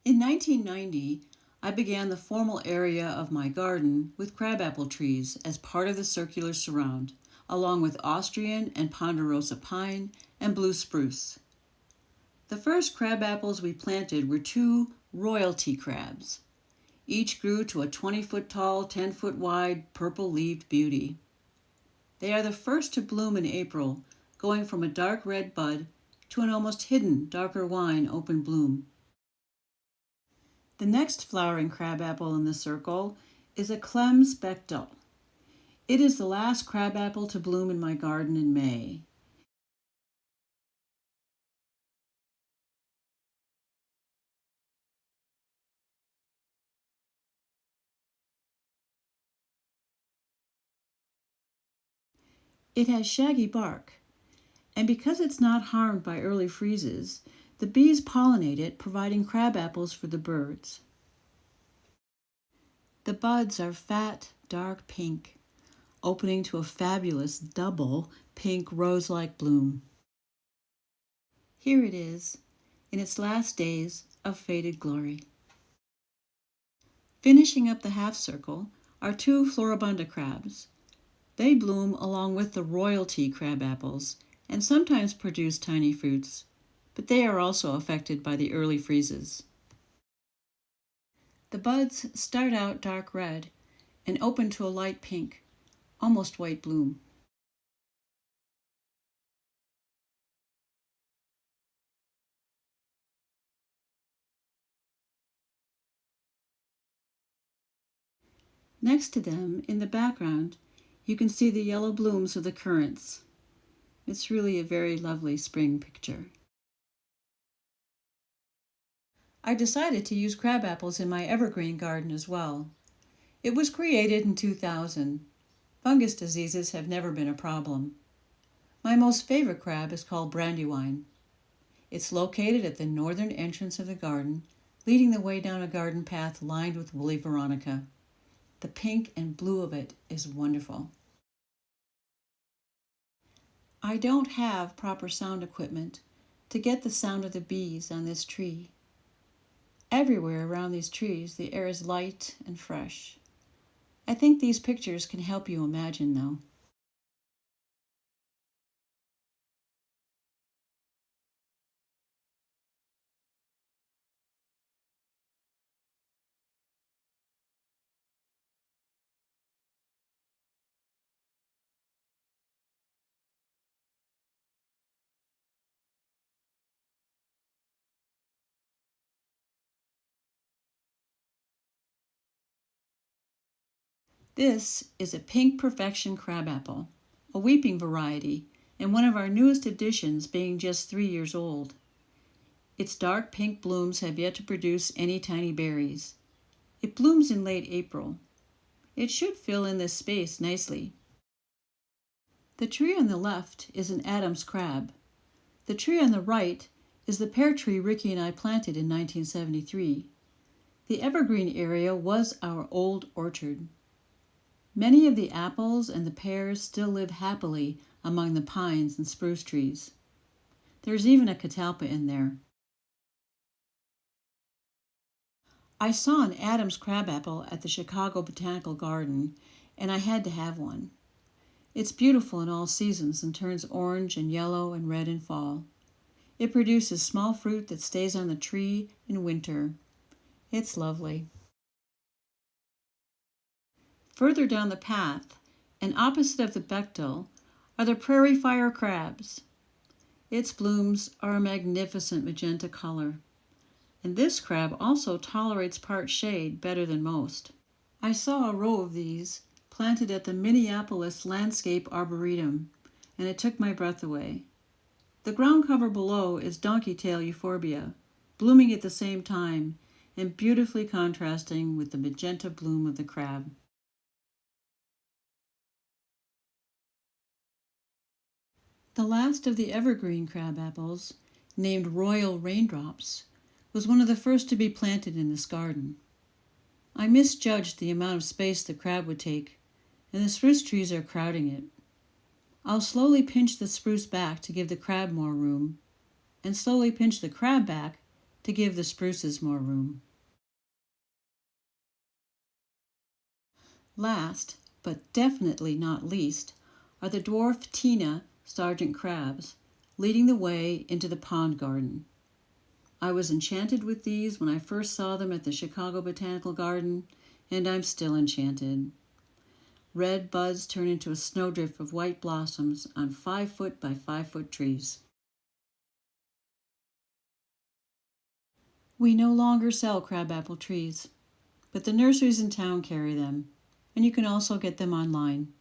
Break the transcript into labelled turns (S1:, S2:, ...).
S1: In 1990, I began the formal area of my garden with crabapple trees as part of the circular surround, along with Austrian and ponderosa pine and blue spruce. The first crabapples we planted were two royalty crabs. Each grew to a 20-foot tall, 10-foot wide, purple-leaved beauty. They are the first to bloom in April, going from a dark red bud to an almost hidden darker wine open bloom. The next flowering crabapple in the circle is a clem spectale. It is the last crabapple to bloom in my garden in May. It has shaggy bark, and because it's not harmed by early freezes, the bees pollinate it, providing crabapples for the birds. The buds are fat, dark pink, opening to a fabulous double pink rose-like bloom. Here it is, in its last days of faded glory. Finishing up the half circle are two floribunda crabs. They bloom along with the royalty crabapples and sometimes produce tiny fruits, but they are also affected by the early freezes. The buds start out dark red and open to a light pink, almost white bloom. Next to them, in the background, you can see the yellow blooms of the currants. It's really a very lovely spring picture. I decided to use crabapples in my evergreen garden as well. It was created in 2000. Fungus diseases have never been a problem. My most favorite crab is called Brandywine. It's located at the northern entrance of the garden, leading the way down a garden path lined with woolly veronica. The pink and blue of it is wonderful. I don't have proper sound equipment to get the sound of the bees on this tree. Everywhere around these trees, the air is light and fresh. I think these pictures can help you imagine, though. This is a pink perfection crabapple, a weeping variety, and one of our newest additions, being just 3 years old. Its dark pink blooms have yet to produce any tiny berries. It blooms in late April. It should fill in this space nicely. The tree on the left is an Adam's crab. The tree on the right is the pear tree Ricky and I planted in 1973. The evergreen area was our old orchard. Many of the apples and the pears still live happily among the pines and spruce trees. There's even a catalpa in there. I saw an Adam's crabapple at the Chicago Botanical Garden, and I had to have one. It's beautiful in all seasons and turns orange and yellow and red in fall. It produces small fruit that stays on the tree in winter. It's lovely. Further down the path, and opposite of the Bechtel, are the prairie fire crabs. Its blooms are a magnificent magenta color, and this crab also tolerates part shade better than most. I saw a row of these planted at the Minneapolis Landscape Arboretum, and it took my breath away. The ground cover below is donkey tail euphorbia, blooming at the same time and beautifully contrasting with the magenta bloom of the crab. The last of the evergreen crabapples, named Royal Raindrops, was one of the first to be planted in this garden. I misjudged the amount of space the crab would take, and the spruce trees are crowding it. I'll slowly pinch the spruce back to give the crab more room, and slowly pinch the crab back to give the spruces more room. Last, but definitely not least, are the dwarf Tina Sargent crabs, leading the way into the pond garden. I was enchanted with these when I first saw them at the Chicago Botanical Garden, and I'm still enchanted. Red buds turn into a snowdrift of white blossoms on 5-foot by 5-foot trees. We no longer sell crabapple trees, but the nurseries in town carry them, and you can also get them online.